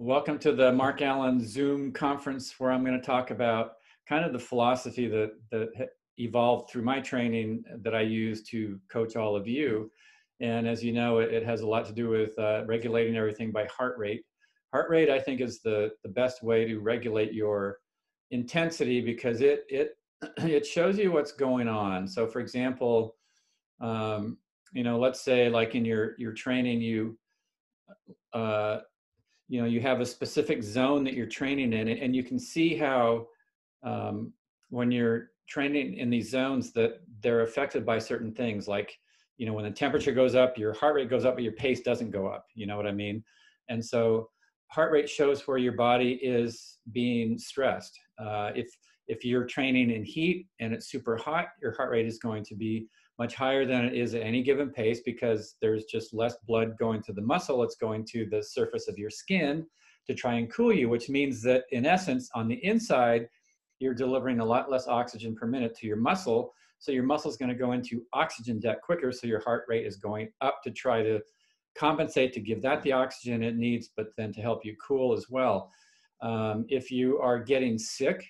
Welcome to the Mark Allen Zoom conference where I'm going to talk about kind of the philosophy that evolved through my training that I use to coach all of you. And as you know, it has a lot to do with regulating everything by heart rate. Heart rate, I think, is the best way to regulate your intensity because it shows you what's going on. So for example, let's say like in your training, uh, you have a specific zone that you're training in, and you can see how when you're training in these zones that they're affected by certain things. Like, when the temperature goes up, your heart rate goes up, but your pace doesn't go up. You know what I mean? And so heart rate shows where your body is being stressed. If you're training in heat and it's super hot, your heart rate is going to be much higher than it is at any given pace because there's just less blood going to the muscle. It's going to the surface of your skin to try and cool you, which means that in essence, on the inside, you're delivering a lot less oxygen per minute to your muscle. So your muscle is going to go into oxygen debt quicker. So your heart rate is going up to try to compensate to give that the oxygen it needs, but then to help you cool as well. If you are getting sick,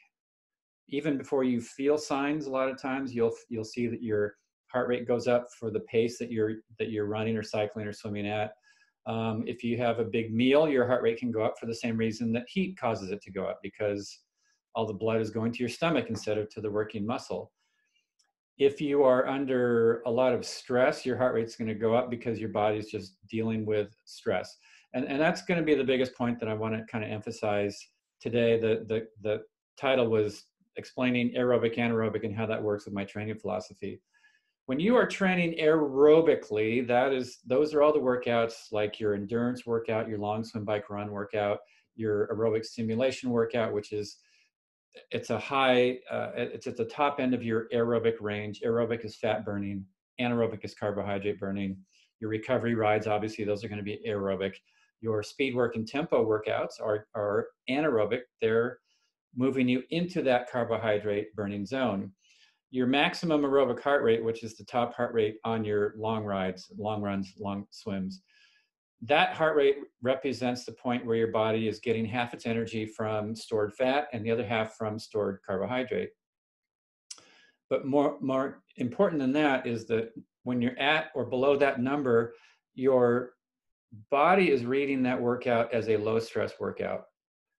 even before you feel signs, a lot of times you'll see that your heart rate goes up for the pace that you're running or cycling or swimming at. If you have a big meal, your heart rate can go up for the same reason that heat causes it to go up, because all the blood is going to your stomach instead of to the working muscle. If you are under a lot of stress, your heart rate's going to go up because your body's just dealing with stress. And that's going to be the biggest point that I want to kind of emphasize today. The title was explaining aerobic, anaerobic, and how that works with my training philosophy. When you are training aerobically, those are all the workouts, like your endurance workout, your long swim, bike, run workout, your aerobic stimulation workout, which is it's at the top end of your aerobic range. Aerobic is fat burning, anaerobic is carbohydrate burning. Your recovery rides, obviously, those are going to be aerobic. Your speed work and tempo workouts are anaerobic. They're moving you into that carbohydrate burning zone. Your maximum aerobic heart rate, which is the top heart rate on your long rides, long runs, long swims, that heart rate represents the point where your body is getting half its energy from stored fat and the other half from stored carbohydrate. But more important than that is that when you're at or below that number, your body is reading that workout as a low stress workout.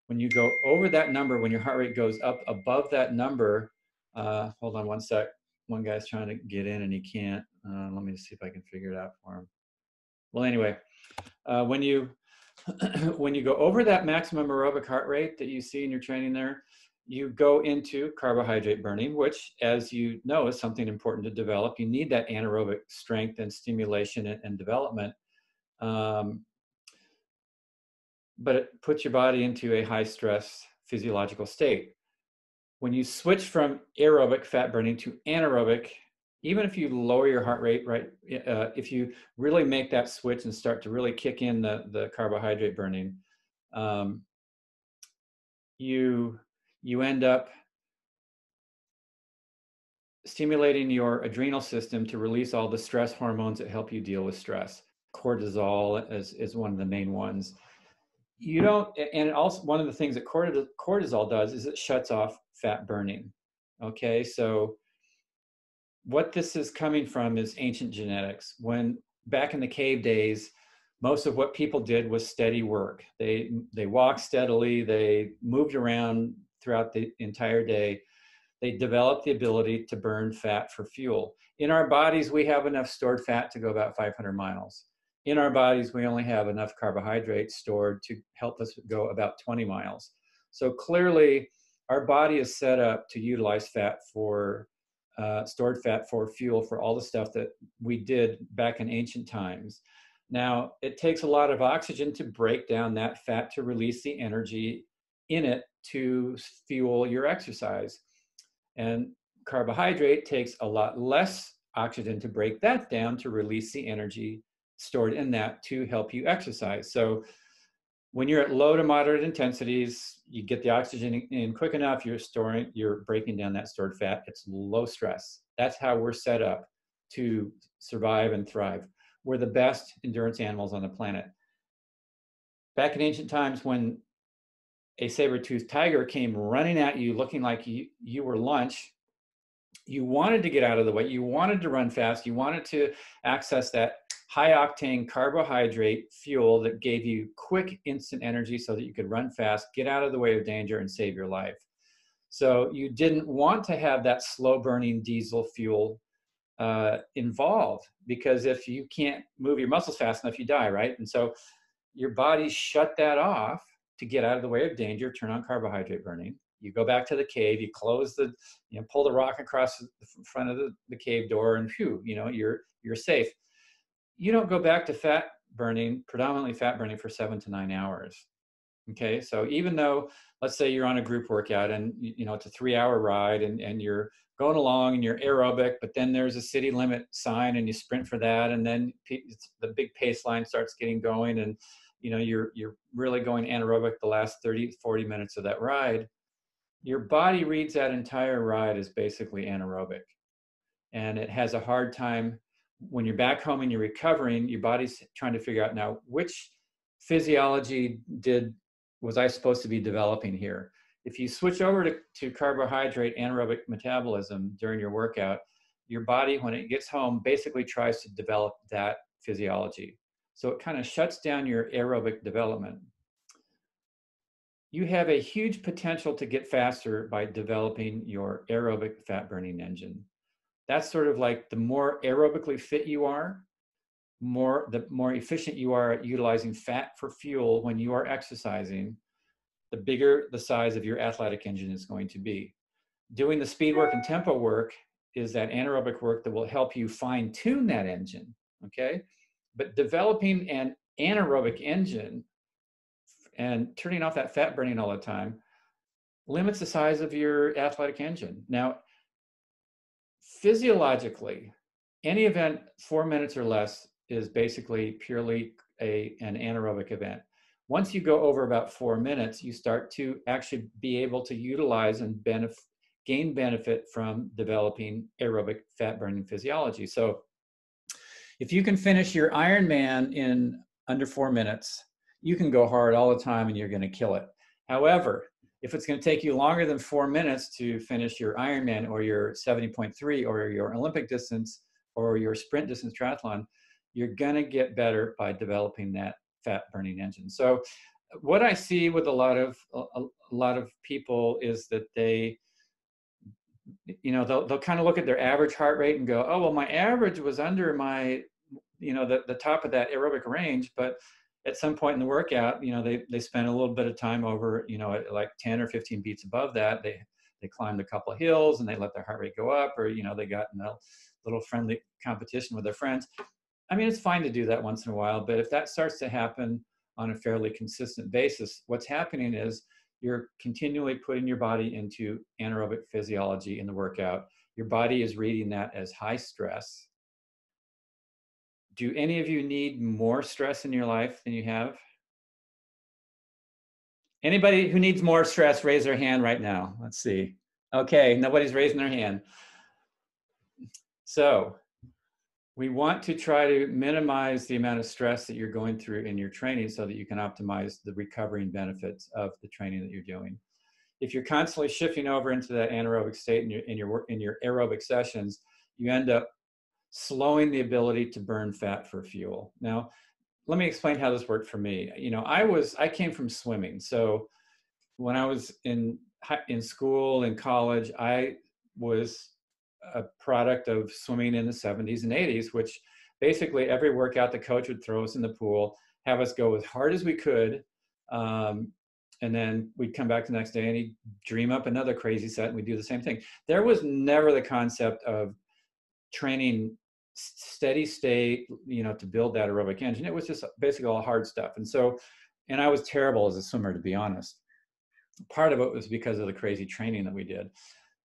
When you go over that number, when your heart rate goes up above that number, hold on one sec. One guy's trying to get in and he can't. Let me see if I can figure it out for him. Well, anyway, when you when you go over that maximum aerobic heart rate that you see in your training there, you go into carbohydrate burning, which, as you know, is something important to develop. You need that anaerobic strength and stimulation and development. But it puts your body into a high stress physiological state. When you switch from aerobic fat burning to anaerobic, even if you lower your heart rate, right, if you really make that switch and start to really kick in the carbohydrate burning, you end up stimulating your adrenal system to release all the stress hormones that help you deal with stress. Cortisol is one of the main ones. And also one of the things that cortisol does is it shuts off fat burning. Okay, so what this is coming from is ancient genetics. When back in the cave days, most of what people did was steady work. They walked steadily, they moved around throughout the entire day. They developed the ability to burn fat for fuel. In our bodies, we have enough stored fat to go about 500 miles. In our bodies, we only have enough carbohydrates stored to help us go about 20 miles. So clearly, our body is set up to utilize fat for stored fat for fuel for all the stuff that we did back in ancient times. Now, it takes a lot of oxygen to break down that fat to release the energy in it to fuel your exercise. And carbohydrate takes a lot less oxygen to break that down to release the energy stored in that to help you exercise. So when you're at low to moderate intensities, you get the oxygen in quick enough, you're breaking down that stored fat. It's low stress. That's how we're set up to survive and thrive. We're the best endurance animals on the planet. back in ancient times when a saber-toothed tiger came running at you looking like you were lunch, you wanted to get out of the way, you wanted to run fast, you wanted to access that high octane carbohydrate fuel that gave you quick instant energy so that you could run fast, get out of the way of danger, and save your life. So you didn't want to have that slow burning diesel fuel involved, because if you can't move your muscles fast enough, you die, right? And so your body shut that off to get out of the way of danger, turn on carbohydrate burning. You go back to the cave, you close the, pull the rock across the front of the cave door, and phew, you're safe. You don't go back to fat burning, predominantly fat burning, for 7 to 9 hours. Okay, so even though, let's say you're on a group workout and it's a 3-hour ride, and you're going along and you're aerobic, but then there's a city limit sign and you sprint for that, and then the big pace line starts getting going, and you're really going anaerobic the last 30-40 minutes of that ride. Your body reads that entire ride as basically anaerobic, and it has a hard time when you're back home and you're recovering. Your body's trying to figure out, now, which physiology was I supposed to be developing here? If you switch over to carbohydrate anaerobic metabolism during your workout, your body, when it gets home, basically tries to develop that physiology. So it kind of shuts down your aerobic development. You have a huge potential to get faster by developing your aerobic fat burning engine. That's sort of like, the more aerobically fit you are, the more efficient you are at utilizing fat for fuel when you are exercising, the bigger the size of your athletic engine is going to be. Doing the speed work and tempo work is that anaerobic work that will help you fine tune that engine, okay? But developing an anaerobic engine and turning off that fat burning all the time limits the size of your athletic engine. Now, physiologically, any event 4 minutes or less is basically purely an anaerobic event. Once you go over about 4 minutes, you start to actually be able to utilize and gain benefit from developing aerobic fat burning physiology. So if you can finish your Ironman in under 4 minutes, you can go hard all the time and you're going to kill it. However, if it's going to take you longer than 4 minutes to finish your Ironman or your 70.3 or your Olympic distance or your sprint distance triathlon, you're going to get better by developing that fat burning engine. So what I see with a lot of people is that they'll kind of look at their average heart rate and go, oh, well, my average was under my, the top of that aerobic range, but at some point in the workout, they spend a little bit of time over, like 10 or 15 beats above that. They climbed a couple of hills and they let their heart rate go up, or, they got in a little friendly competition with their friends. I mean, it's fine to do that once in a while, but if that starts to happen on a fairly consistent basis, what's happening is you're continually putting your body into anaerobic physiology in the workout. Your body is reading that as high stress. Do any of you need more stress in your life than you have? Anybody who needs more stress, raise their hand right now. Let's see. Okay, nobody's raising their hand. So we want to try to minimize the amount of stress that you're going through in your training so that you can optimize the recovery and benefits of the training that you're doing. If you're constantly shifting over into that anaerobic state in your aerobic sessions, you end up slowing the ability to burn fat for fuel. Now, let me explain how this worked for me. I came from swimming. So when I was in school and college, I was a product of swimming in the 70s and 80s, which basically every workout the coach would throw us in the pool, have us go as hard as we could. And then we'd come back the next day and he'd dream up another crazy set and we'd do the same thing. There was never the concept of training steady state, to build that aerobic engine. It was just basically all hard stuff. And I was terrible as a swimmer, to be honest. Part of it was because of the crazy training that we did.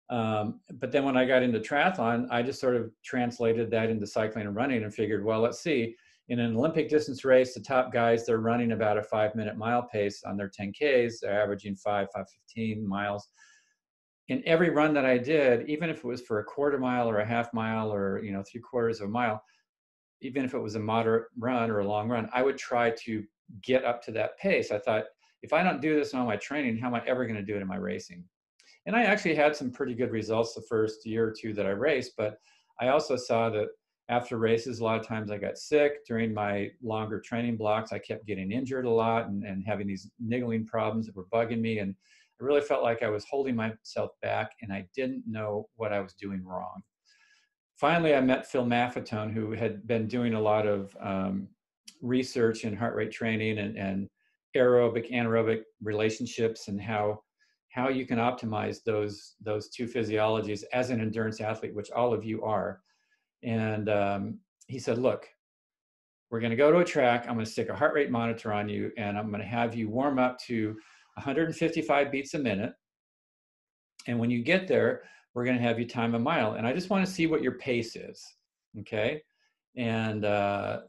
But then when I got into triathlon, I just sort of translated that into cycling and running and figured, well, let's see, in an Olympic distance race, the top guys, they're running about a 5-minute mile pace on their 10Ks. They're averaging 5:15 miles. In every run that I did, even if it was for a quarter mile or a half mile or 3/4 of a mile, even if it was a moderate run or a long run, I would try to get up to that pace. I thought, if I don't do this in all my training, how am I ever going to do it in my racing? And I actually had some pretty good results the first year or two that I raced, but I also saw that after races, a lot of times I got sick. During my longer training blocks, I kept getting injured a lot and having these niggling problems that were bugging me. And I really felt like I was holding myself back and I didn't know what I was doing wrong. Finally, I met Phil Maffetone, who had been doing a lot of research in heart rate training and aerobic, anaerobic relationships, and how you can optimize those two physiologies as an endurance athlete, which all of you are. And he said, look, we're going to go to a track. I'm going to stick a heart rate monitor on you, and I'm going to have you warm up to 155 beats a minute. And when you get there, we're going to have you time a mile. And I just want to see what your pace is. Okay. And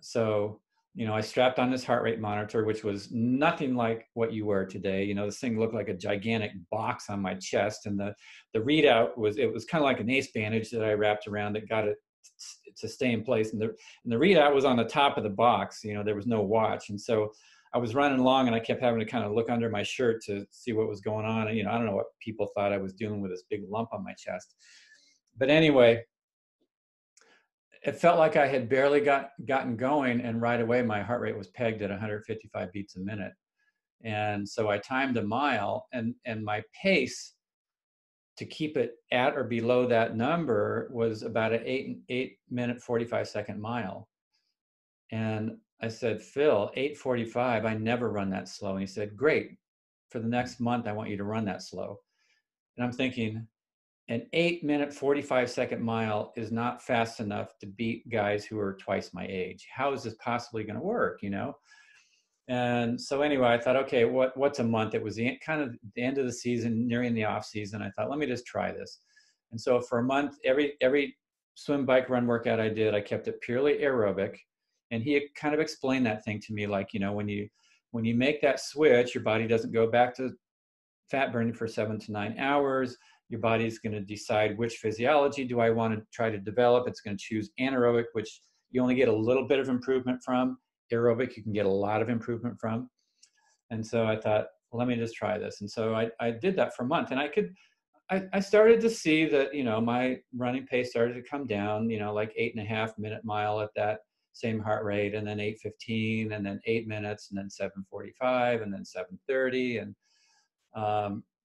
so, you know, I strapped on this heart rate monitor, which was nothing like what you wear today. You know, this thing looked like a gigantic box on my chest. And the readout was, it was kind of like an ace bandage that I wrapped around that got it to stay in place. And the readout was on the top of the box. You know, there was no watch. And so I was running along and I kept having to kind of look under my shirt to see what was going on. And, you know, I don't know what people thought I was doing with this big lump on my chest. But anyway, it felt like I had barely gotten going, and right away my heart rate was pegged at 155 beats a minute. And so I timed a mile, and my pace to keep it at or below that number was about an 8-minute 45-second mile. And I said, Phil, 8:45, I never run that slow. And he said, great, for the next month I want you to run that slow. And I'm thinking, an 8-minute 45-second mile is not fast enough to beat guys who are twice my age. How is this possibly going to work, you know? And so anyway, I thought, okay, what's a month? It was kind of the end of the season, nearing the off season. I thought, let me just try this. And so for a month, every swim, bike, run workout I did, I kept it purely aerobic. And he kind of explained that thing to me, like, you know, when you make that switch, your body doesn't go back to fat burning for 7 to 9 hours. Your body's going to decide which physiology do I want to try to develop. It's going to choose anaerobic, which you only get a little bit of improvement from. Aerobic, you can get a lot of improvement from. And so I thought, well, let me just try this. And so I did that for a month, and I started to see that, you know, my running pace started to come down, you know, like 8.5-minute mile at that same heart rate, and then 8:15, and then 8 minutes, and then 7:45, and then 7:30.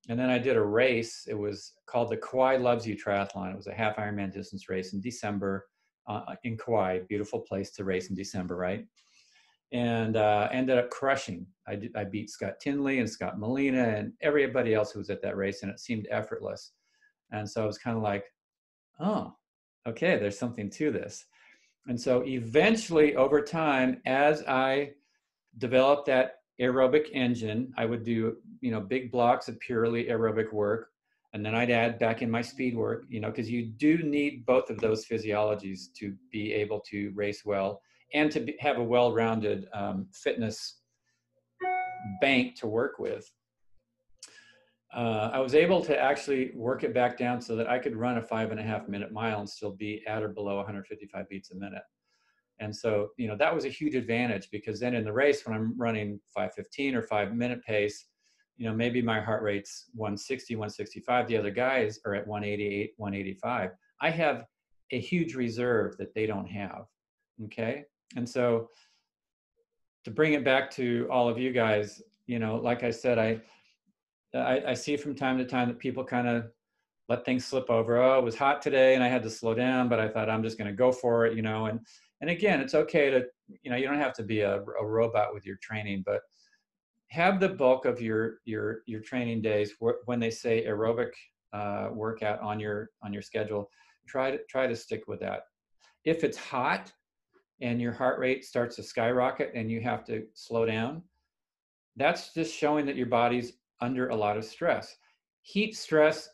And then I did a race. It was called the Kauai Loves You Triathlon. It was a half Ironman distance race in December in Kauai. Beautiful place to race in December, right? And ended up crushing. I beat Scott Tinley and Scott Molina and everybody else who was at that race, and it seemed effortless. And so I was kind of like, oh, okay, there's something to this. And so eventually, over time, as I developed that aerobic engine, I would do, you know, big blocks of purely aerobic work, and then I'd add back in my speed work, you know, because you do need both of those physiologies to be able to race well and to have a well-rounded fitness bank to work with. I was able to actually work it back down so that I could run a 5.5-minute mile and still be at or below 155 beats a minute. And so, you know, that was a huge advantage, because then in the race, when I'm running 5:15 or 5-minute pace, you know, maybe my heart rate's 160, 165. The other guys are at 188, 185. I have a huge reserve that they don't have. Okay. And so to bring it back to all of you guys, you know, like I said, I see from time to time that people kind of let things slip over. Oh, it was hot today and I had to slow down, but I thought I'm just going to go for it, you know. And again, it's okay to, you know, you don't have to be a robot with your training, but have the bulk of your training days when they say aerobic workout on your schedule. Try to stick with that. If it's hot and your heart rate starts to skyrocket and you have to slow down, that's just showing that your body's under a lot of stress. Heat stress,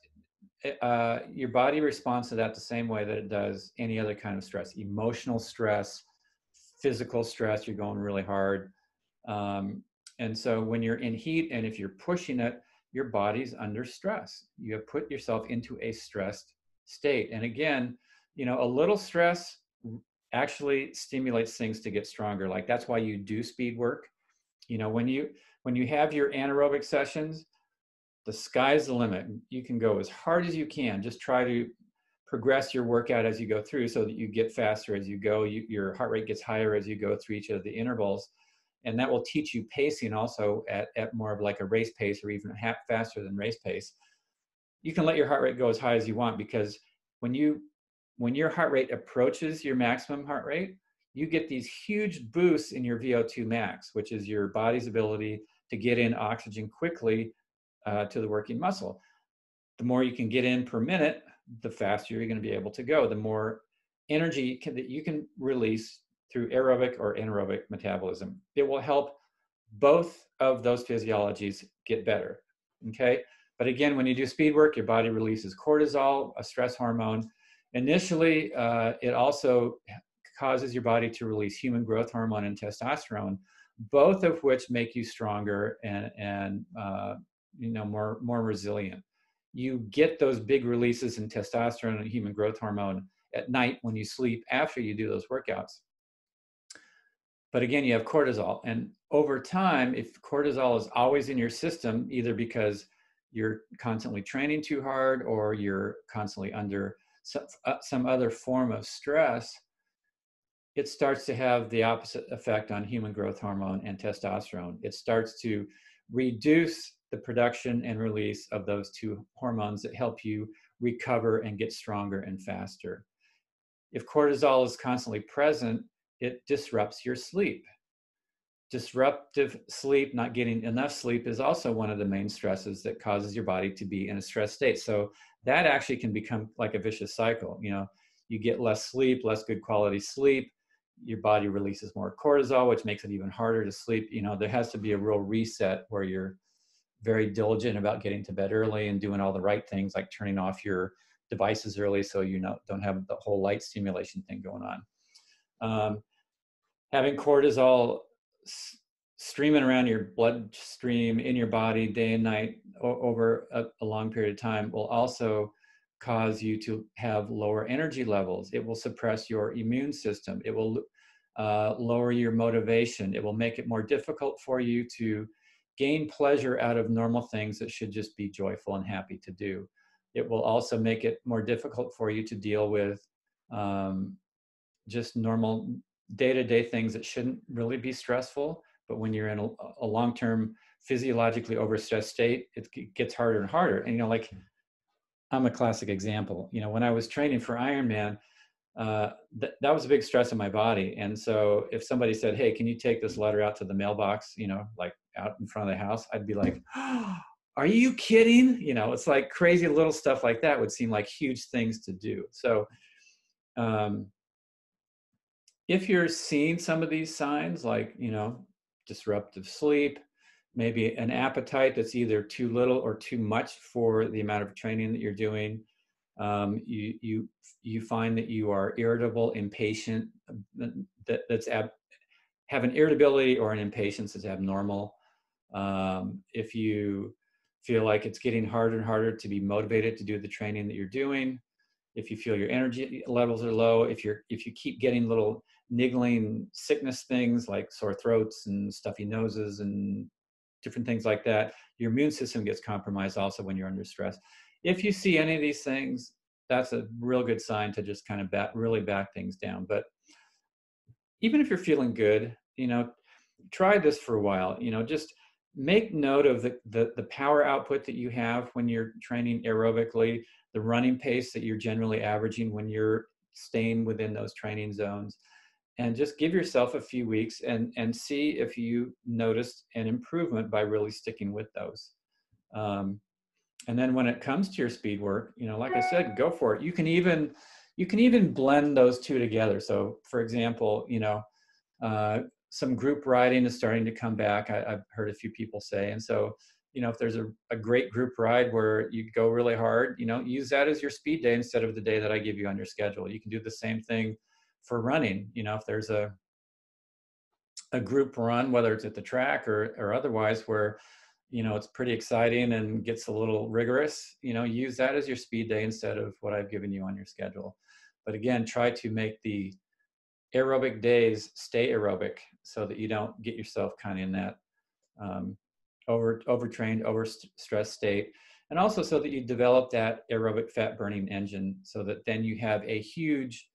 your body responds to that the same way that it does any other kind of stress. Emotional stress, physical stress, you're going really hard. And so when you're in heat and if you're pushing it, your body's under stress. You have put yourself into a stressed state. And again, you know, a little stress actually stimulates things to get stronger. Like, that's why you do speed work. You know, when you have your anaerobic sessions, the sky's the limit. You can go as hard as you can. Just try to progress your workout as you go through so that you get faster as you go. Your heart rate gets higher as you go through each of the intervals. And that will teach you pacing also at more of like a race pace or even faster than race pace. You can let your heart rate go as high as you want, because when your heart rate approaches your maximum heart rate, you get these huge boosts in your VO2 max, which is your body's ability to get in oxygen quickly to the working muscle. The more you can get in per minute, the faster you're going to be able to go. The more energy that you can release through aerobic or anaerobic metabolism. It will help both of those physiologies get better, okay? But again, when you do speed work, your body releases cortisol, a stress hormone. Initially, it also causes your body to release human growth hormone and testosterone, both of which make you stronger and you know, more resilient. You get those big releases in testosterone and human growth hormone at night when you sleep after you do those workouts. But again, you have cortisol. And over time, if cortisol is always in your system, either because you're constantly training too hard or you're constantly under some other form of stress, it starts to have the opposite effect on human growth hormone and testosterone. It starts to reduce the production and release of those two hormones that help you recover and get stronger and faster. If cortisol is constantly present, it disrupts your sleep. Disruptive sleep, not getting enough sleep, is also one of the main stresses that causes your body to be in a stress state. So that actually can become like a vicious cycle. You know, you get less sleep, less good quality sleep, your body releases more cortisol, which makes it even harder to sleep. You know, there has to be a real reset where you're very diligent about getting to bed early and doing all the right things, like turning off your devices early so you don't have the whole light stimulation thing going on. Having cortisol streaming around your bloodstream in your body day and night over a long period of time will also cause you to have lower energy levels. It will suppress your immune system. It will lower your motivation. It will make it more difficult for you to gain pleasure out of normal things that should just be joyful and happy to do. It will also make it more difficult for you to deal with just normal day-to-day things that shouldn't really be stressful. But when you're in a long-term physiologically overstressed state, it gets harder and harder. And, you know, like, I'm a classic example. You know, when I was training for Ironman, that was a big stress on my body. And so if somebody said, hey, can you take this letter out to the mailbox, you know, like out in front of the house, I'd be like, oh, are you kidding? You know, it's like crazy little stuff like that would seem like huge things to do. So if you're seeing some of these signs, like, you know, disruptive sleep, maybe an appetite that's either too little or too much for the amount of training that you're doing, you find that you are irritable, impatient, have an irritability or an impatience that's abnormal. If you feel like it's getting harder and harder to be motivated to do the training that you're doing, if you feel your energy levels are low, if you keep getting little niggling sickness things like sore throats and stuffy noses and different things like that, your immune system gets compromised also when you're under stress. If you see any of these things, that's a real good sign to just kind of really back things down. But even if you're feeling good, you know, try this for a while. You know, just make note of the power output that you have when you're training aerobically, the running pace that you're generally averaging when you're staying within those training zones, and just give yourself a few weeks and see if you noticed an improvement by really sticking with those. And then when it comes to your speed work, you know, like I said, go for it. You can even blend those two together. So for example, you know, some group riding is starting to come back. I've heard a few people say. And so, you know, if there's a great group ride where you go really hard, you know, use that as your speed day instead of the day that I give you on your schedule. You can do the same thing for running. You know, if there's a group run, whether it's at the track or otherwise, where, you know, it's pretty exciting and gets a little rigorous, you know, use that as your speed day instead of what I've given you on your schedule. But again, try to make the aerobic days stay aerobic so that you don't get yourself kind of in that overtrained, overstressed state. And also so that you develop that aerobic fat burning engine so that then you have a huge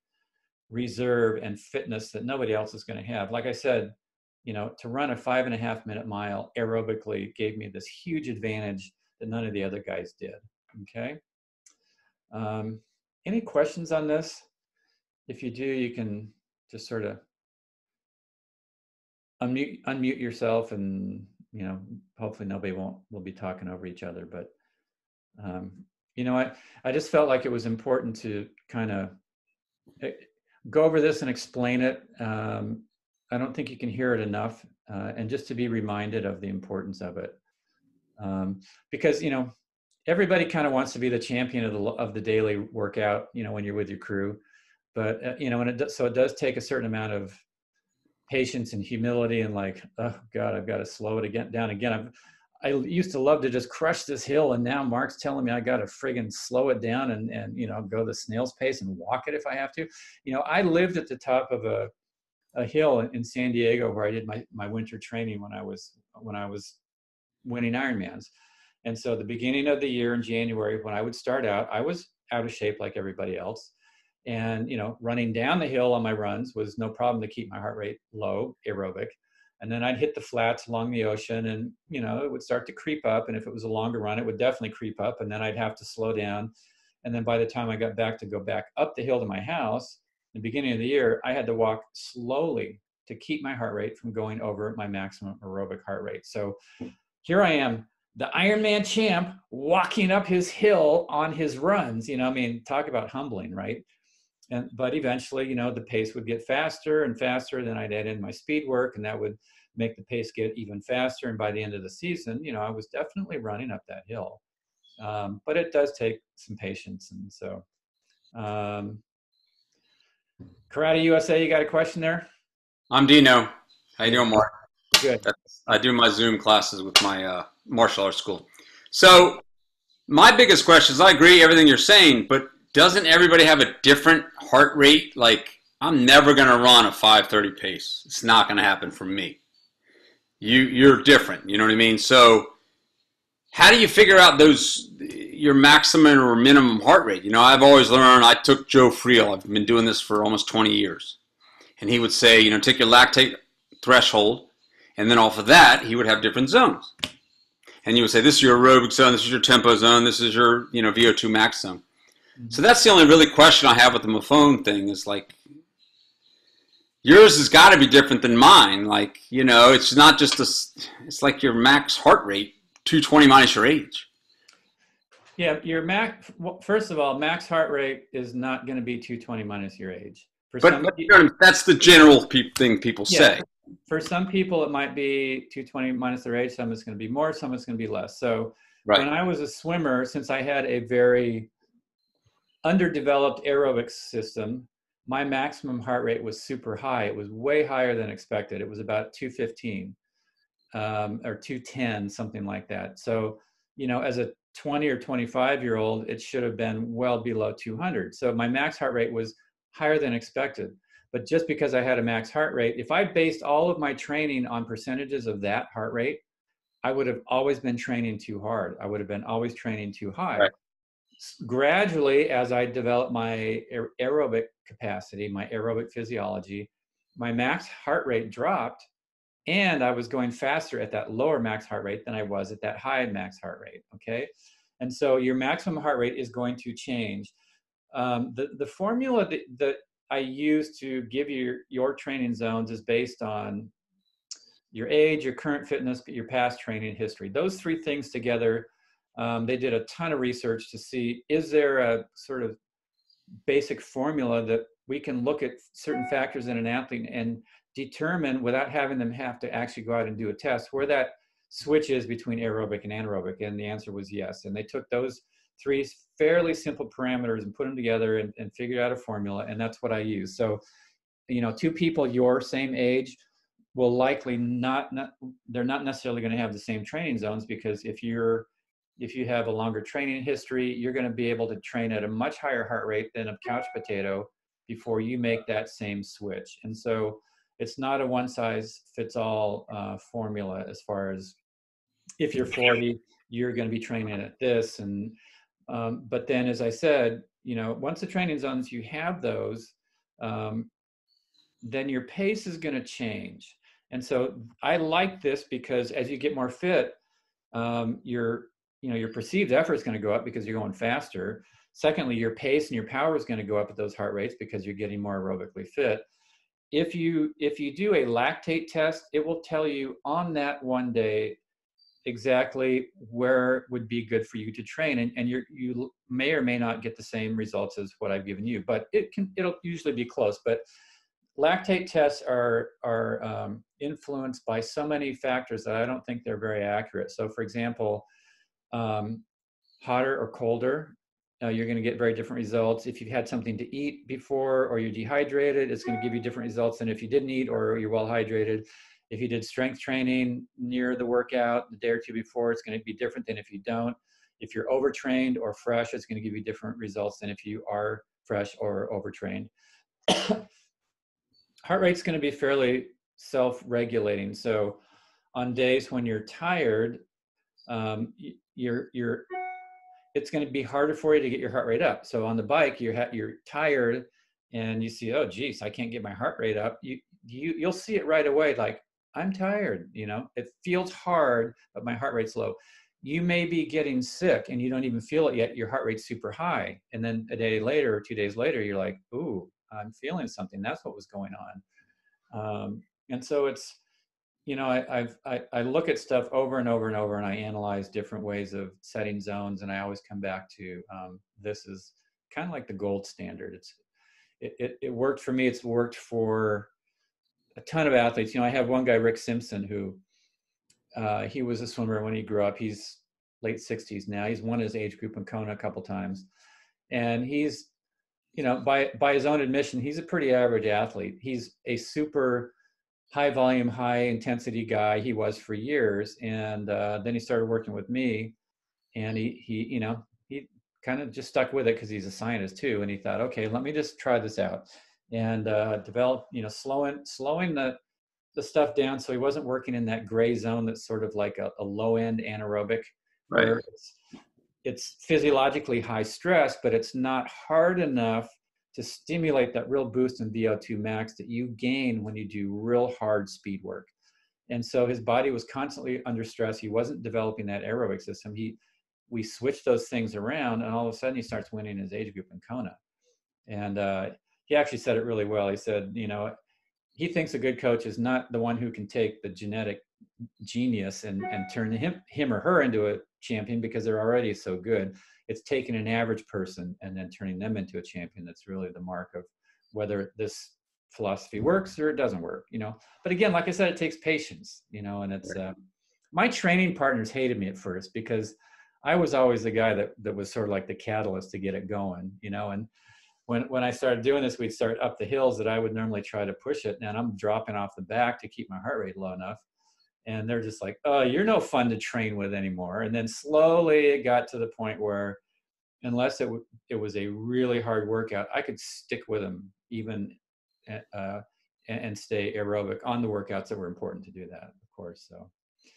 reserve and fitness that nobody else is going to have. Like I said, to run a 5.5-minute mile aerobically gave me this huge advantage that none of the other guys did. Okay. Any questions on this? If you do, you can just sort of unmute yourself, and hopefully nobody will be talking over each other. But I just felt like it was important to kind of go over this and explain it. I don't think you can hear it enough, and just to be reminded of the importance of it, because everybody kind of wants to be the champion of the daily workout, when you're with your crew, but so it does take a certain amount of patience and humility, and like, oh God, I've got to slow it down again. I used to love to just crush this hill, and now Mark's telling me I got to friggin' slow it down and go the snail's pace and walk it if I have to. I lived at the top of a hill in San Diego where I did my winter training when I was winning Ironmans. And so the beginning of the year in January, when I would start out, I was out of shape like everybody else. And, running down the hill on my runs was no problem to keep my heart rate low, aerobic. And then I'd hit the flats along the ocean, and, it would start to creep up. And if it was a longer run, it would definitely creep up. And then I'd have to slow down. And then by the time I got back to go back up the hill to my house, in the beginning of the year, I had to walk slowly to keep my heart rate from going over my maximum aerobic heart rate. So here I am, the Ironman champ, walking up his hill on his runs. Talk about humbling, right? But eventually, the pace would get faster and faster. Then I'd add in my speed work, and that would make the pace get even faster. And by the end of the season, I was definitely running up that hill. But it does take some patience. And so, Karate USA, you got a question there? I'm Dino. How you doing, Mark? Good. I do my Zoom classes with my martial arts school. So my biggest question is, I agree everything you're saying, but doesn't everybody have a different heart rate? Like, I'm never going to run a 5:30 pace. It's not going to happen for me. You're different. You know what I mean? So how do you figure out your maximum or minimum heart rate? I've always learned, I took Joe Friel. I've been doing this for almost 20 years. And he would say, take your lactate threshold, and then off of that, he would have different zones. And you would say, this is your aerobic zone, this is your tempo zone, this is your, VO2 max zone. So that's the only really question I have with the Mafone thing, is like, yours has got to be different than mine. Like, it's not just it's like your max heart rate, 220 minus your age. Yeah, first of all, max heart rate is not going to be 220 minus your age. But that's the general thing people say. For some people, it might be 220 minus their age. Some it's going to be more, some it's going to be less. So When I was a swimmer, since I had a very underdeveloped aerobic system, my maximum heart rate was super high. It was way higher than expected. It was about 215 or 210, something like that. So, as a 20 or 25-year-old, it should have been well below 200. So my max heart rate was higher than expected. But just because I had a max heart rate, if I based all of my training on percentages of that heart rate, I would have always been training too hard. I would have been always training too high. Right. Gradually, as I developed my aerobic capacity, my aerobic physiology, my max heart rate dropped, and I was going faster at that lower max heart rate than I was at that high max heart rate, okay? And so your maximum heart rate is going to change. The formula that I use to give you your training zones is based on your age, your current fitness, your past training history. Those three things together, they did a ton of research to see, is there a sort of basic formula that we can look at certain factors in an athlete and determine, without having them have to actually go out and do a test, where that switch is between aerobic and anaerobic? And the answer was yes. And they took those three fairly simple parameters and put them together and figured out a formula. And that's what I use. So, two people your same age will likely they're not necessarily going to have the same training zones, because if you have a longer training history, you're going to be able to train at a much higher heart rate than a couch potato before you make that same switch. And so it's not a one size fits all formula as far as if you're 40, you're going to be training at this. And but then, as I said, once the training zones, you have those, then your pace is going to change. And so I like this because as you get more fit, your perceived effort is going to go up because you're going faster. Secondly, your pace and your power is going to go up at those heart rates because you're getting more aerobically fit. If you do a lactate test, it will tell you on that one day exactly where would be good for you to train, and you may or may not get the same results as what I've given you, but it'll usually be close. But lactate tests are influenced by so many factors that I don't think they're very accurate. So, for example, hotter or colder, you're going to get very different results. If you've had something to eat before or you're dehydrated, it's going to give you different results than if you didn't eat or you're well hydrated. If you did strength training near the workout the day or two before, it's going to be different than if you don't. If you're overtrained or fresh, it's going to give you different results than if you are fresh or overtrained. Heart rate's going to be fairly self-regulating. So on days when you're tired, it's going to be harder for you to get your heart rate up. So on the bike, you're tired and you see, oh geez, I can't get my heart rate up. You'll see it right away. Like, I'm tired, it feels hard, but my heart rate's low. You may be getting sick and you don't even feel it yet. Your heart rate's super high. And then a day later or 2 days later, you're like, ooh, I'm feeling something. That's what was going on. And so it's, I look at stuff over and over and over, and I analyze different ways of setting zones. And I always come back to, this is kind of like the gold standard. It worked for me. It's worked for a ton of athletes. I have one guy, Rick Simpson, who he was a swimmer when he grew up. He's late 60s now. He's won his age group in Kona a couple times. And he's, by his own admission, he's a pretty average athlete. He's a super high volume, high intensity guy. He was for years. And then he started working with me, and he kind of just stuck with it because he's a scientist too. And he thought, okay, let me just try this out and develop, slowing the stuff down. So he wasn't working in that gray zone that's sort of like a low end anaerobic, Right. where it's physiologically high stress, but it's not hard enough to stimulate that real boost in VO2 max that you gain when you do real hard speed work. And so his body was constantly under stress. He wasn't developing that aerobic system. We switched those things around, and all of a sudden he starts winning his age group in Kona. And he actually said it really well. He said, he thinks a good coach is not the one who can take the genetic genius and turn him or her into a champion because they're already so good. It's taking an average person and then turning them into a champion. That's really the mark of whether this philosophy works or it doesn't work, But again, like I said, it takes patience, and it's, my training partners hated me at first because I was always the guy that was sort of like the catalyst to get it going, and when I started doing this, we'd start up the hills that I would normally try to push it, and I'm dropping off the back to keep my heart rate low enough. And they're just like, oh, you're no fun to train with anymore. And then slowly it got to the point where unless it was a really hard workout, I could stick with them even and stay aerobic on the workouts that were important to do that, of course.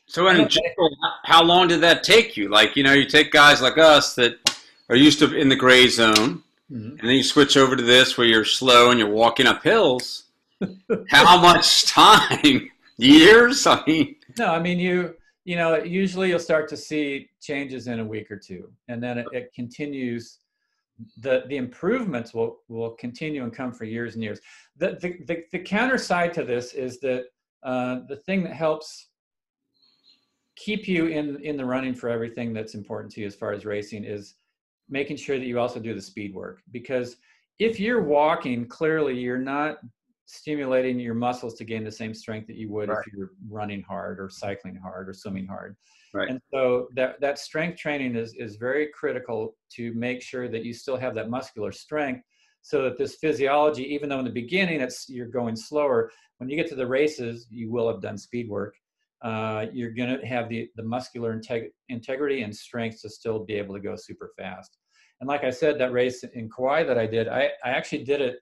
So in general, how long did that take you? Like, you take guys like us that are used to in the gray zone, and then you switch over to this where you're slow and you're walking up hills. How much time? Years? No, usually you'll start to see changes in a week or two, and then it continues. The improvements will continue and come for years and years. The counter side to this is that the thing that helps keep you in the running for everything that's important to you as far as racing is making sure that you also do the speed work. Because if you're walking, clearly you're not stimulating your muscles to gain the same strength that you would if you're running hard or cycling hard or swimming hard. Right. And so that strength training is very critical to make sure that you still have that muscular strength, so that this physiology, even though in the beginning you're going slower, when you get to the races, you will have done speed work. You're going to have the muscular integrity and strength to still be able to go super fast. And like I said, that race in Kauai that I did, I actually did it,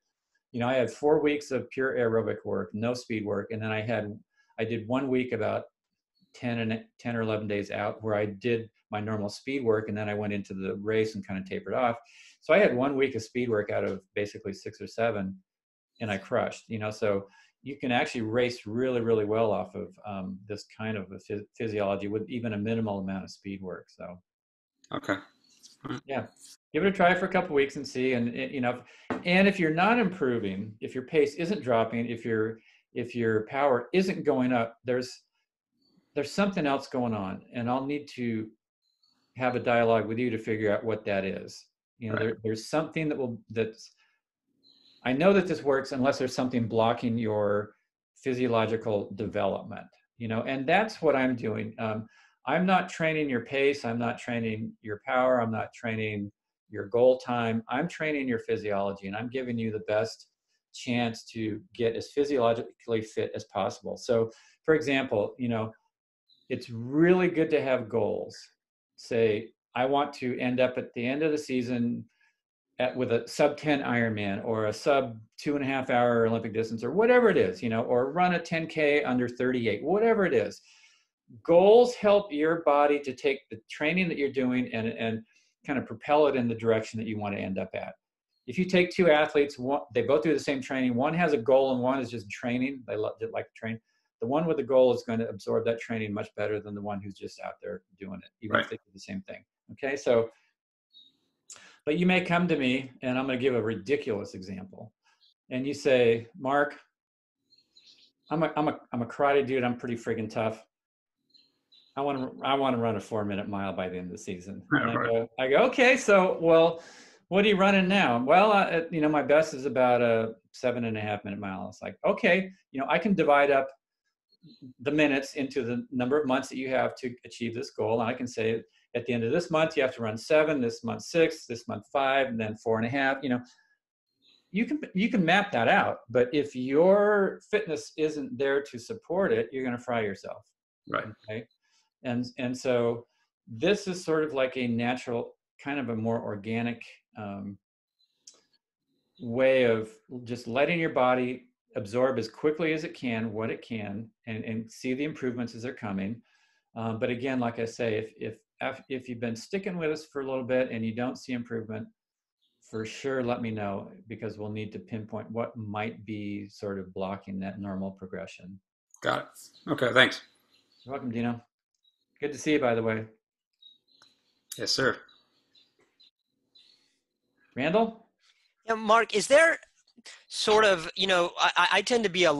I had 4 weeks of pure aerobic work, no speed work. And then I did 1 week about 10 or 11 days out where I did my normal speed work. And then I went into the race and kind of tapered off. So I had 1 week of speed work out of basically 6 or 7, and I crushed, so you can actually race really, really well off of this kind of a physiology with even a minimal amount of speed work. So, Okay. yeah, give it a try for a couple of weeks and see. And and if you're not improving, if your pace isn't dropping, if your power isn't going up, there's something else going on, and I'll need to have a dialogue with you to figure out what that is. Right. There's something that's I know that this works unless there's something blocking your physiological development, and that's what I'm doing. I'm not training your pace. I'm not training your power. I'm not training your goal time. I'm training your physiology, and I'm giving you the best chance to get as physiologically fit as possible. So, for example, it's really good to have goals. Say, I want to end up at the end of the season with a sub 10 Ironman or a sub 2.5 hour Olympic distance or whatever it is, or run a 10K under 38, whatever it is. Goals help your body to take the training that you're doing and kind of propel it in the direction that you want to end up at. If you take two athletes, they both do the same training. One has a goal and one is just training. They like to train. The one with the goal is going to absorb that training much better than the one who's just out there doing it, even if they do the same thing. Okay, so, but you may come to me, and I'm going to give a ridiculous example, and you say, Mark, I'm a karate dude. I'm pretty friggin' tough. I want to run a 4-minute mile by the end of the season. And I go, okay, so, well, what are you running now? Well, my best is about a 7.5-minute mile. It's like, okay, I can divide up the minutes into the number of months that you have to achieve this goal. And I can say at the end of this month, you have to run 7, this month 6, this month 5, and then 4.5. You can map that out, but if your fitness isn't there to support it, you're going to fry yourself. Right. Okay. And so this is sort of like a natural, kind of a more organic way of just letting your body absorb as quickly as it can what it can and see the improvements as they're coming. But again, like I say, if you've been sticking with us for a little bit and you don't see improvement, for sure, let me know, because we'll need to pinpoint what might be sort of blocking that normal progression. Got it. Okay, thanks. You're welcome, Dino. Good to see you, by the way. Yes, sir. Randall? Yeah, Mark, is there sort of, I tend to be a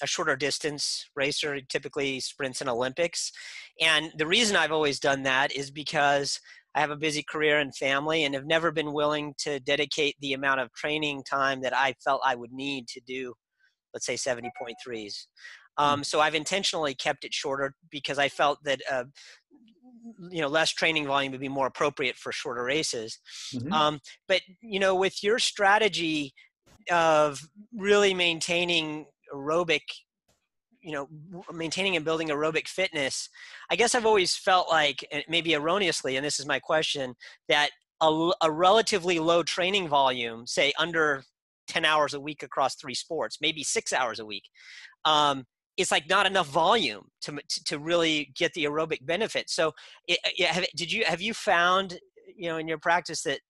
shorter distance racer, typically sprints in Olympics. And the reason I've always done that is because I have a busy career and family and have never been willing to dedicate the amount of training time that I felt I would need to do, let's say 70.3s. So I've intentionally kept it shorter because I felt that, less training volume would be more appropriate for shorter races. Mm-hmm. But, with your strategy of really maintaining aerobic, maintaining and building aerobic fitness, I guess I've always felt like, and maybe erroneously, and this is my question, that a relatively low training volume, say under 10 hours a week across 3 sports, maybe 6 hours a week, it's like not enough volume to really get the aerobic benefit. So have you found, in your practice that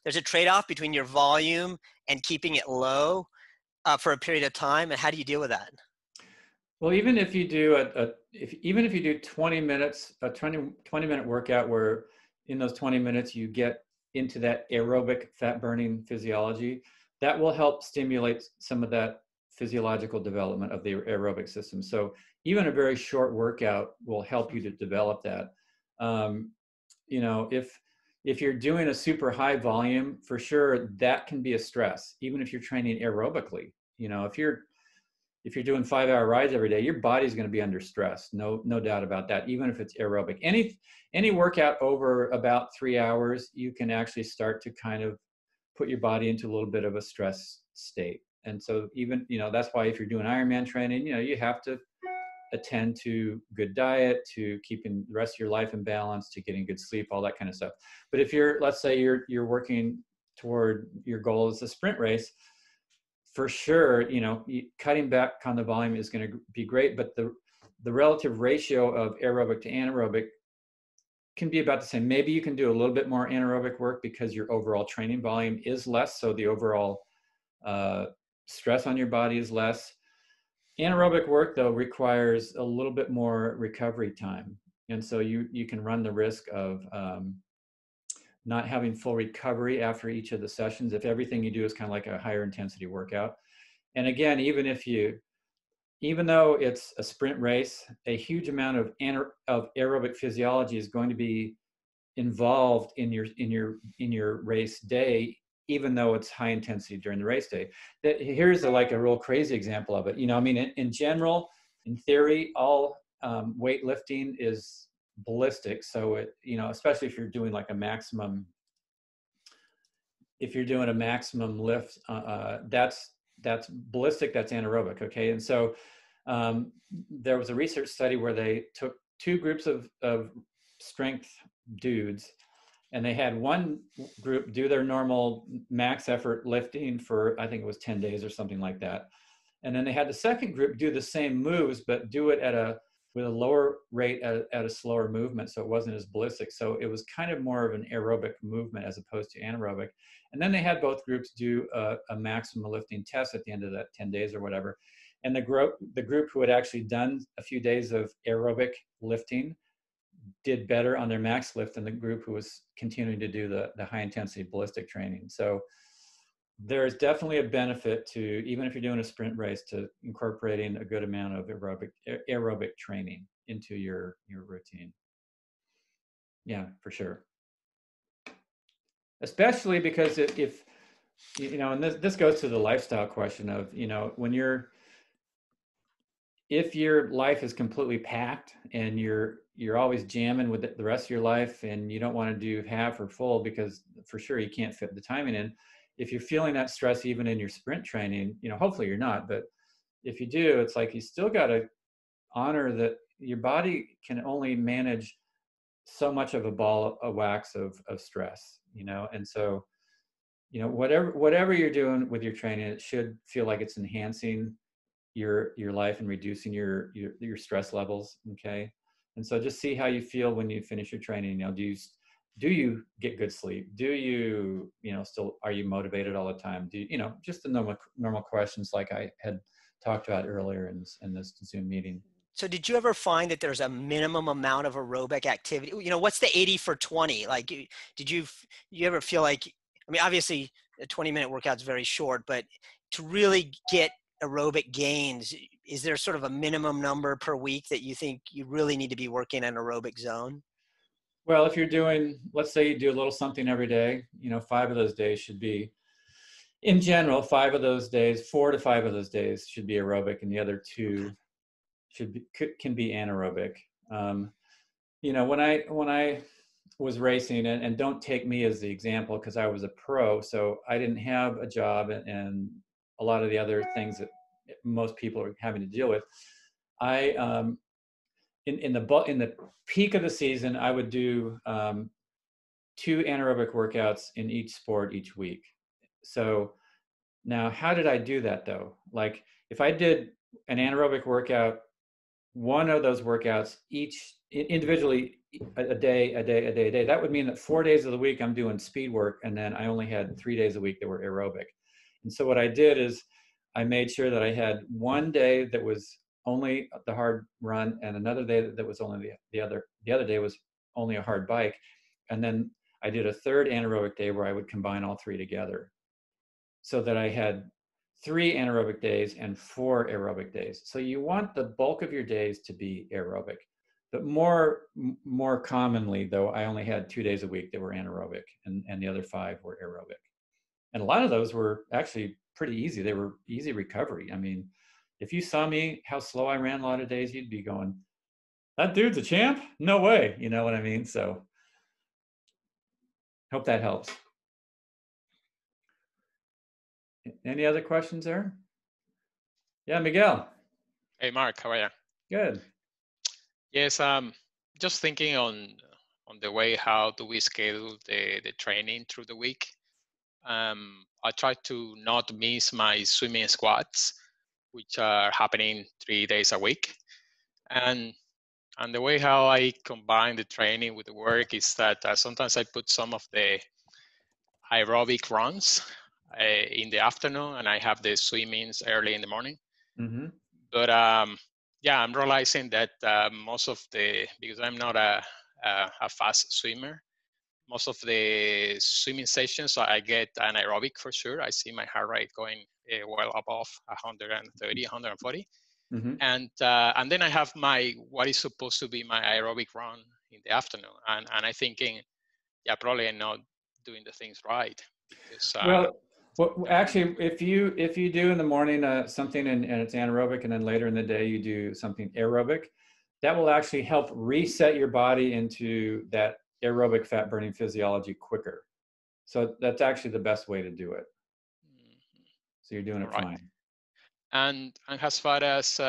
there's a trade-off between your volume and keeping it low for a period of time? And how do you deal with that? Well, even if you do even if you do 20 minutes, a 20-minute workout where in those 20 minutes you get into that aerobic fat burning physiology, that will help stimulate some of that physiological development of the aerobic system. So even a very short workout will help you to develop that. If you're doing a super high volume, for sure that can be a stress, even if you're training aerobically. If you're doing 5-hour rides every day, your body's going to be under stress. No doubt about that, even if it's aerobic. Any workout over about 3 hours, you can actually start to kind of put your body into a little bit of a stress state. And so even, that's why if you're doing Ironman training, you have to attend to good diet, to keeping the rest of your life in balance, to getting good sleep, all that kind of stuff. But if let's say you're working toward your goal is a sprint race, for sure, cutting back on the volume is going to be great, but the relative ratio of aerobic to anaerobic can be about the same. Maybe you can do a little bit more anaerobic work because your overall training volume is less, so the overall stress on your body is less. Anaerobic work, though, requires a little bit more recovery time, and so you can run the risk of not having full recovery after each of the sessions if everything you do is kind of like a higher intensity workout. And again, even though it's a sprint race, a huge amount of aerobic physiology is going to be involved in your race day, even though it's high intensity during the race day. Here's a real crazy example of it. In general, in theory, all weightlifting is ballistic. So especially if you're doing like a maximum, lift, that's ballistic, that's anaerobic, okay? And so there was a research study where they took two groups of strength dudes, and they had one group do their normal max effort lifting for, I think it was 10 days or something like that. And then they had the second group do the same moves, but do it with a lower rate at a slower movement, so it wasn't as ballistic. So it was kind of more of an aerobic movement as opposed to anaerobic. And then they had both groups do a maximum lifting test at the end of that 10 days or whatever. And the group who had actually done a few days of aerobic lifting did better on their max lift than the group who was continuing to do the high intensity ballistic training. So there's definitely a benefit to, even if you're doing a sprint race, to incorporating a good amount of aerobic training into your routine. Yeah, for sure. Especially because if and this goes to the lifestyle question of, if your life is completely packed and you're always jamming with the rest of your life, and you don't want to do half or full because for sure you can't fit the timing in. If you're feeling that stress even in your sprint training, hopefully you're not, but if you do, it's like you still got to honor that your body can only manage so much of a ball of wax of stress, and so whatever you're doing with your training, it should feel like it's enhancing your life and reducing your stress levels. Okay. And so just see how you feel when you finish your training. Do you get good sleep? Do you, still, are you motivated all the time? Do you, just the normal questions like I had talked about earlier in this Zoom meeting. So did you ever find that there's a minimum amount of aerobic activity? What's the 80 for 20? Like, did you ever feel like, obviously a 20-minute workout is very short, but to really get aerobic gains, is there sort of a minimum number per week that you think you really need to be working an aerobic zone? Well, if you're doing, let's say you do a little something every day, 5 of those days should be, in general, 4 to 5 of those days should be aerobic, and the other 2 can be anaerobic. When I was racing, and don't take me as the example because I was a pro, so I didn't have a job and a lot of the other things that most people are having to deal with. In the peak of the season, I would do 2 anaerobic workouts in each sport each week. So now, how did I do that though? Like, if I did an anaerobic workout, one of those workouts each individually, a day, that would mean that 4 days of the week I'm doing speed work, and then I only had 3 days a week that were aerobic. And so what I did is I made sure that I had one day that was only the hard run, and another day that was only the other day was only a hard bike. And then I did a third anaerobic day where I would combine all 3 together, so that I had 3 anaerobic days and 4 aerobic days. So you want the bulk of your days to be aerobic. But more commonly, though, I only had 2 days a week that were anaerobic, and the other 5 were aerobic. And a lot of those were actually pretty easy. They were easy recovery. If you saw me, how slow I ran a lot of days, you'd be going, that dude's a champ? No way. You know what I mean? So hope that helps. Any other questions there? Yeah, Miguel. Hey, Mark, how are you? Good. Yes, just thinking on the way how do we schedule the training through the week. I try to not miss my swimming squats, which are happening 3 days a week. And the way how I combine the training with the work is that sometimes I put some of the aerobic runs in the afternoon, and I have the swimmings early in the morning. Mm-hmm. But yeah, I'm realizing that most of because I'm not a fast swimmer, most of the swimming sessions I get anaerobic for sure. I see my heart rate going well above 130, 140. Mm-hmm. And then I have what is supposed to be my aerobic run in the afternoon. And I'm thinking, yeah, probably I'm not doing the things right because well, actually, if you do in the morning something and it's anaerobic, and then later in the day you do something aerobic, that will actually help reset your body into that aerobic fat burning physiology quicker. So that's actually the best way to do it. So you're doing it fine. And as far as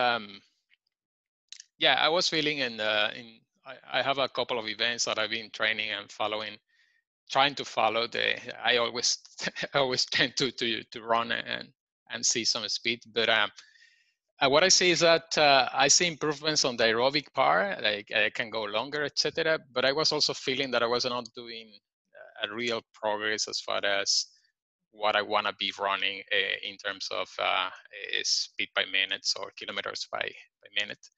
yeah, I was feeling I have a couple of events that I've been training and trying to follow I always tend to run and see some speed, but what I see is that I see improvements on the aerobic part, like I can go longer, etc. But I was also feeling that I was not doing a real progress as far as what I want to be running in terms of speed by minutes or kilometers by minute.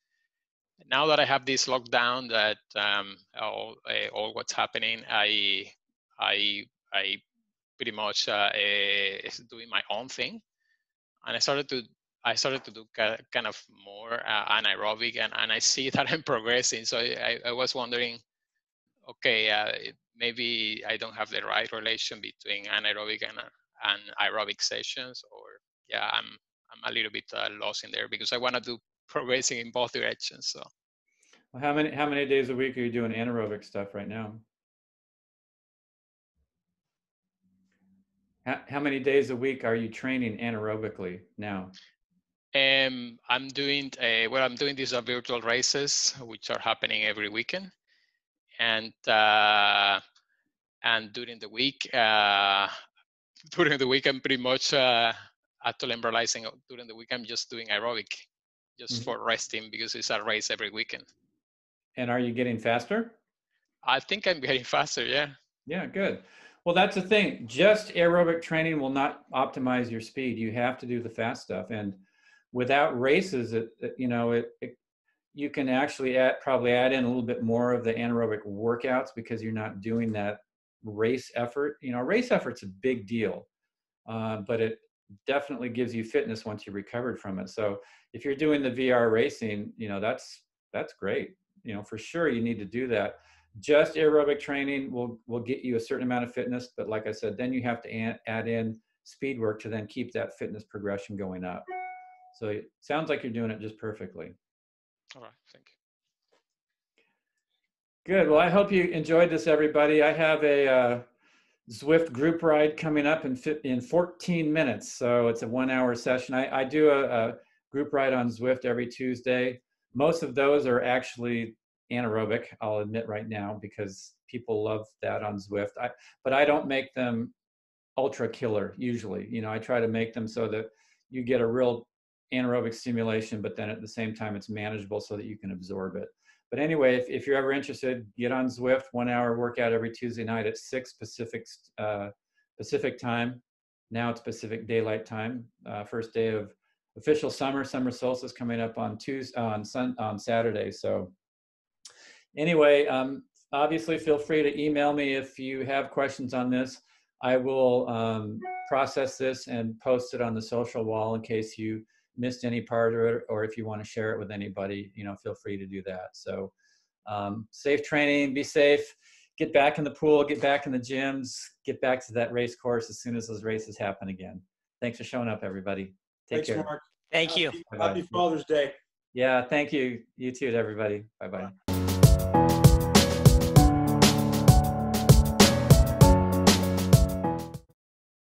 Now that I have this lockdown, that all what's happening, I pretty much is doing my own thing, and I started to do kind of more anaerobic, and I see that I'm progressing. So I was wondering, okay, maybe I don't have the right relation between anaerobic and aerobic sessions, or yeah, I'm a little bit lost in there because I want to do progressing in both directions. So, well, how many days a week are you doing anaerobic stuff right now? How many days a week are you training anaerobically now? I'm doing these virtual races, which are happening every weekend, and during the week, I'm pretty much actually I'm realizing during the week I'm just doing aerobic, just for resting because it's a race every weekend. And are you getting faster? I think I'm getting faster. Yeah. Yeah, good. Well, that's the thing. Just aerobic training will not optimize your speed. You have to do the fast stuff, and without races, you can actually probably add in a little bit more of the anaerobic workouts because you're not doing that race effort. Race effort's a big deal, but it definitely gives you fitness once you're recovered from it. So if you're doing the VR racing, that's great. For sure you need to do that. Just aerobic training will get you a certain amount of fitness, but like I said, then you have to add in speed work to then keep that fitness progression going up. So it sounds like you're doing it just perfectly. All right, thank you. Good. Well, I hope you enjoyed this, everybody. I have a Zwift group ride coming up in 14 minutes. So it's a 1-hour session. I do a group ride on Zwift every Tuesday. Most of those are actually anaerobic, I'll admit right now, because people love that on Zwift. But I don't make them ultra killer usually. I try to make them so that you get a real anaerobic stimulation, but then at the same time it's manageable so that you can absorb it. But anyway, if you're ever interested, get on Zwift. 1-hour workout every Tuesday night at 6 Pacific time. Now it's Pacific Daylight Time. First day of official summer solstice coming up on Saturday. So anyway, obviously feel free to email me if you have questions on this. I will process this and post it on the social wall in case you missed any part of it, or if you want to share it with anybody, feel free to do that. So safe training, be safe, get back in the pool, get back in the gyms, get back to that race course as soon as those races happen again. Thanks for showing up, everybody. Take care. Mark. Thank you. Happy Father's Day. Yeah, thank you. You too, everybody. Bye-bye.